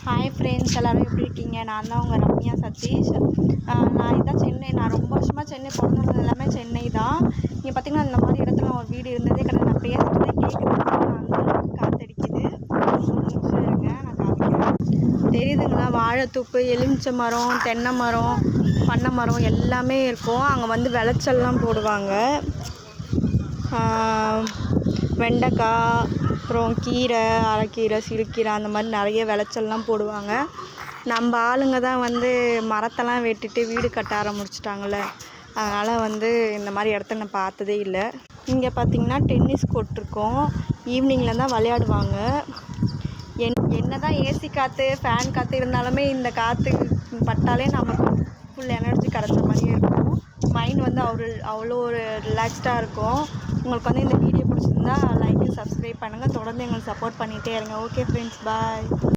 Hi friends, எல்லோரும் எப்படி இருக்கீங்க? நான் தான் உங்கள் ரம்யா சதீஷ். நான் இதான் சென்னை. நான் ரொம்ப வருஷமாக சென்னை பிறந்தது எல்லாமே சென்னை தான். இங்கே பார்த்திங்கன்னா இந்த மாதிரி இடத்துல நான் ஒரு வீடு இருந்ததே கிடையாது. நான் பேசுகிறதே கேட்குறது அந்தளவுக்கு காற்றடிக்குது. ஒரு நிமிஷம் இருங்க, நான் காமிக்கிறேன். தெரியுதுங்களா? வாழைத்தோப்பு, எலுமிச்சை மரம், தென்னை மரம், பண்ணை மரம் எல்லாமே இருக்கும். அங்கே வந்து விளைச்சல்லாம் போடுவாங்க. வெண்டைக்காய், அப்புறம் கீரை, அரைக்கீரை, சிறுக்கீரை, அந்த மாதிரி நிறைய விளைச்சல்லாம் போடுவாங்க. நம்ம ஆளுங்க தான் வந்து மரத்தெல்லாம் வெட்டிட்டு வீடு கட்ட ஆரம்பிச்சிட்டாங்கள்ல, அதனால் வந்து இந்த மாதிரி இடத்த நான் பார்த்ததே இல்லை. இங்கே பார்த்திங்கன்னா டென்னிஸ் கோர்ட் இருக்கும். ஈவினிங்கில் தான் விளையாடுவாங்க. என்ன தான் ஏசி காற்று, ஃபேன் காற்று இருந்தாலுமே இந்த காற்று பட்டாலே நமக்கு ஃபுல் எனர்ஜி கிடச்ச மாதிரியே இருக்கும். மைண்ட் வந்து அவ்வளோ ஒரு ரிலாக்ஸ்டாக இருக்கும். உங்களுக்கு வந்து இந்த வீடியோ பிடிச்சிருந்தா லைக், சப்ஸ்கிரைப் பண்ணுங்கள். தொடர்ந்து எங்களுக்கு சப்போர்ட் பண்ணிகிட்டே இருங்க. ஓகே ஃப்ரெண்ட்ஸ், பாய்.